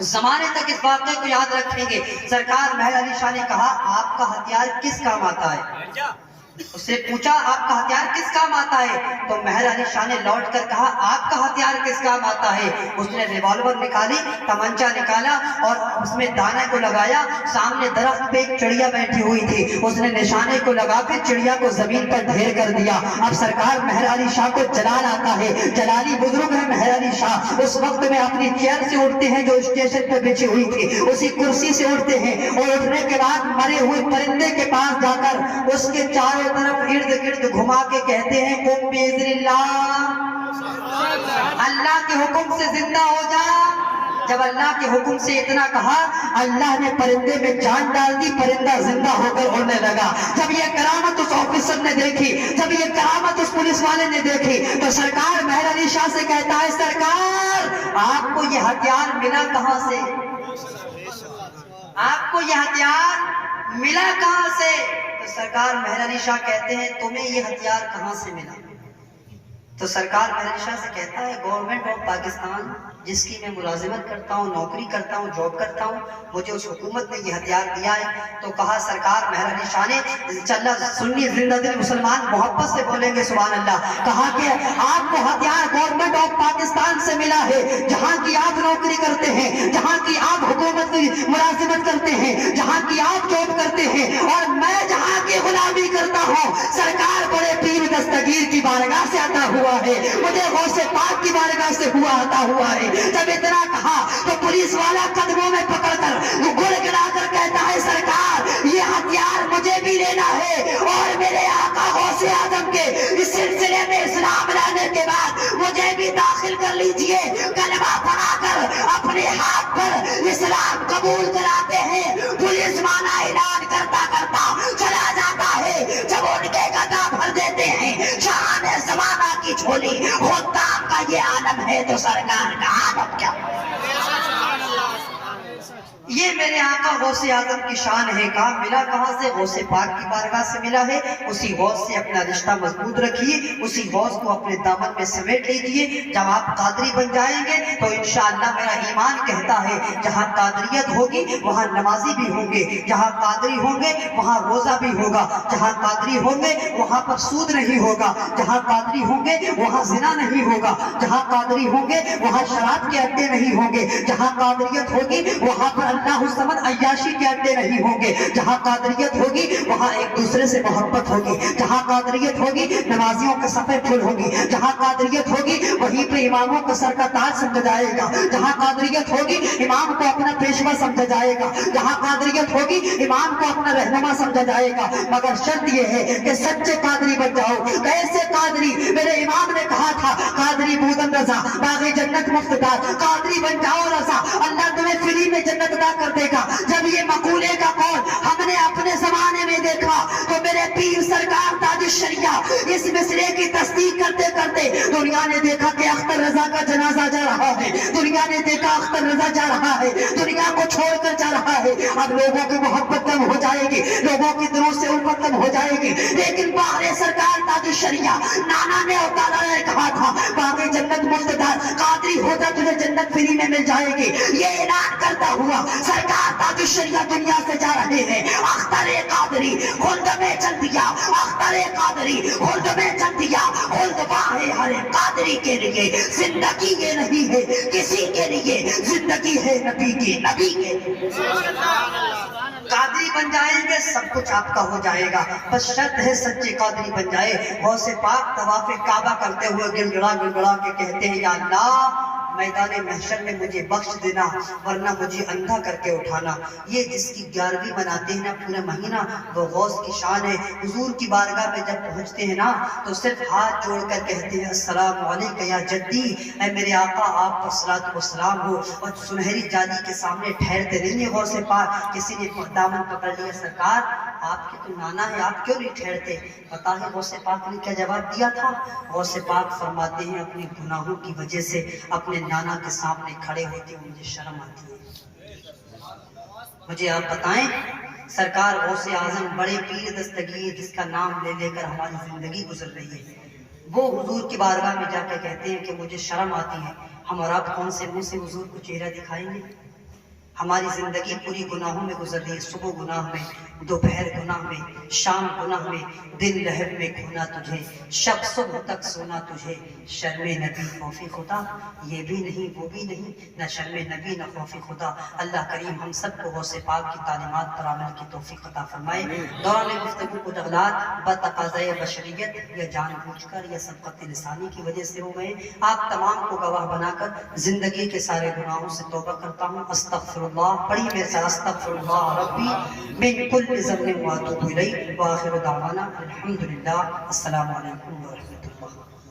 A: زمانے تک اس واقعے کو یاد رکھیں گے. سرکار مہر علی شاہ نے کہا آپ کا ہتھیار کس کام آتا ہے؟ اس سے پوچھا آپ کا ہتھیار کس کام آتا ہے؟ تو مہر علی شاہ نے لوٹ کر کہا آپ کا ہتھیار کس کام آتا ہے؟ اس نے ریوالور نکالی, تمنچا نکالا اور اس میں دانے کو لگایا. سامنے درخت پہ ایک چڑیا بیٹھی ہوئی تھی, اس نے نشانے کو لگا کے چڑیا کو زمین پر ڈھیر کر دیا. اب سرکار مہر علی شاہ کو جلال آتا ہے, جلالی بزرگ ہے مہر علی شاہ. اس وقت میں اپنی چیئر سے اٹھتے ہیں جو اسٹیشن پہ بچھی ہوئی تھی, اسی کرسی سے اٹھتے ہیں اور اٹھنے کے بعد مرے ہوئے پرندے کے پاس جا کر اس کے چاروں طرف ارد گرد گھما کے کہتے ہیں قم باذن اللہ, اللہ کے حکم سے زندہ ہو جا. جب اللہ کے حکم سے اتنا کہا اللہ نے پرندے میں جان ڈال دی, پرندہ زندہ ہو کر اڑنے لگا. جب یہ کرامت اس آفیسر نے دیکھی, جب یہ کرامت اس پولیس والے نے دیکھی تو سرکار مہر علی شاہ سے کہتا ہے سرکار آپ کو یہ ہتھیار ملا کہاں سے, آپ کو یہ ہتھیار ملا کہاں سے؟ تو سرکار مہر علی شاہ کہتے ہیں تمہیں یہ ہتھیار کہاں سے ملا؟ تو سرکار مہر علی شاہ سے کہتا ہے گورنمنٹ آف پاکستان جس کی میں ملازمت کرتا ہوں, نوکری کرتا ہوں, جاب کرتا ہوں, مجھے اس حکومت نے یہ ہتھیار دیا ہے. تو کہا سرکار مہر علی شاہ نے, سنی زندہ دل مسلمان محبت سے بولیں گے سبحان اللہ, کہا کہ آپ کو ہتھیار گورنمنٹ آف پاکستان سے ملا ہے, جہاں کی آپ نوکری کرتے ہیں, جہاں کی آپ حکومت کی ملازمت کرتے ہیں, جہاں کی آپ جاب کرتے ہیں, اور میں جہاں کی غلامی کرتا ہوں. سرکار بڑے پیر دستگیر کی بارگاہ سے عطا ہوا ہے, مجھے غوث پاک کی بارگاہ سے عطا ہوا ہے. جب اتنا کہا تو پولیس والا قدموں میں پکڑ کر گڑ گڑا کر کہتا ہے سرکار یہ ہتھیار مجھے بولی خدا کا یہ عالم ہے تو سرکار کا عالم کیا؟ یہ میرے آقا غوث اعظم کی شان ہے. کام ملا کہاں سے؟ غوث پاک کی بارگاہ سے ملا ہے. اسی غوث سے اپنا رشتہ مضبوط رکھیے, اسی غوث کو اپنے دامن میں سمیٹ لیجیے. جب آپ قادری بن جائیں گے تو انشاءاللہ میرا ایمان کہتا ہے جہاں قادریت ہوگی وہاں نمازی بھی ہوں گے, جہاں قادری ہوں گے وہاں روزہ بھی ہوگا, جہاں قادری ہوں گے وہاں پر سود نہیں ہوگا, جہاں قادری ہوں گے وہاں زنا نہیں ہوگا, جہاں قادری ہوں گے وہاں شراب کے اڈے نہیں ہوں گے, جہاں قادریت ہوگی وہاں پر اللہ الصمد عیاشی کے اڈے نہیں ہوں گے, جہاں قادریت ہوگی وہاں ایک دوسرے سے محبت ہوگی, جہاں قادریت ہوگی نمازیوں کے صفیں پھول ہوگی, جہاں قادریت ہوگی وہیں پہ اماموں کا سر کا تاج سمجھا جائے گا, جہاں قادریت ہوگی امام کو اپنا پیشوا سمجھا جائے گا, جہاں قادریت ہوگی امام کو اپنا رہنما سمجھا جائے گا. مگر شرط یہ ہے کہ سچے قادری بن جاؤ. کیسے قادری؟ میرے امام نے کہا تھا قادری بودن رضا باغ جنت مفت دار, قادری بن جاؤ رضا اللہ تمہیں فری میں جنت عطا کر دے گا. جب یہ مقولے کا قول ہم نے اپنے زمانے میں دیکھا تو میرے پیر سرکار تاج الشریعہ اس مصرے کی تصدیق کرتے کرتے دنیا نے دیکھا کہ اختر رضا کا جنازہ جا رہا ہے, دنیا نے دیکھا اختر رضا جا رہا ہے, دنیا کو چھوڑ کر جا رہا ہے. اب لوگوں کی محبت کم ہو جائے گی, لوگوں کی دلوں سے الفت کم ہو جائے گی, لیکن باغ سرکار تاج الشریعہ نانا نے اور دادا نے کہا تھا باغ جنت مفت دار, قادری ہوتا تجھے جنت فری میں مل جائے گی. یہ اعلان کرتا ہوا سرکار تاج الشریعہ دنیا سے جا رہے ہیں. اختر قادری خلد میں چل دیا, اختر قادری خلد میں چل دیا. خلد باہ ہر قادری کے لیے زندگی یہ نہیں ہے کسی کے لیے, زندگی ہے نبی کی, نبی کے قادری بن جائیں گے سب کچھ آپ کا ہو جائے گا. بس شرط ہے سچے قادری بن جائے. غوث پاک طواف کعبہ کرتے ہوئے گڑگڑا گڑگڑا کے کہتے ہیں یا اللہ میدان محشر میں مجھے بخش دینا ورنہ مجھے اندھا کر کے اٹھانا. یہ جس کی 11ویں مناتے ہیں نا پورا مہینہ وہ غوث کی شان ہے. حضور کی بارگاہ میں جب پہنچتے ہیں نا تو صرف ہاتھ جوڑ کر کہتے ہیں السلام علیکم یا جدی, اے میرے آقا آپ پر صلاۃ و سلام ہو. اور سنہری جالی کے سامنے ٹھہرتے نہیں ہیں غوث پاک. کسی نے دامن پکڑ لیا سرکار آپ کے تو نانا ہے آپ کیوں نہیں ٹھہرتے؟ پتا ہے غوث پاک نے کیا جواب دیا تھا؟ غوث پاک فرماتے ہیں اپنے گناہوں کی وجہ سے اپنے نانا کے سامنے کھڑے ہوتے ہیں مجھے شرم آتی ہے. مجھے آپ بتائیں سرکار غوث اعظم بڑے پیر دستگیر جس کا نام لے لے کر ہماری زندگی گزر رہی ہے, وہ حضور کی بارگاہ میں جا کے کہتے ہیں کہ مجھے شرم آتی ہے. ہم اور آپ کون سے منہ سے حضور کو چہرہ دکھائیں گے؟ ہماری زندگی پوری گناہوں میں گزر رہی ہے. صبح گناہ میں, دوپہر گناہ میں, شام گناہ میں, دن لہر میں کھونا تجھے, شب صبح تک سونا تجھے. شرم نبی خوف خدا یہ بھی نہیں وہ بھی نہیں, نہ شرم نبی نہ خوف خدا. اللہ کریم ہم سب کو غوث پاک کی تعلیمات پر عمل کی توفیق عطا فرمائے. دوران گفتگو کو اغلاط بتقاضۂ بشریت یا جان بوجھ کر یا سبقت لسانی کی وجہ سے ہو گئے. آپ تمام کو گواہ بنا کر زندگی کے سارے گناہوں سے توبہ کرتا ہوں. استغفر اللہ پڑھی میرے ساتھ استغفر اللہ ربی من کل ذنب واتوب الیہ. وآخر دعوانا الحمدللہ. السلام علیکم ورحمۃ اللہ.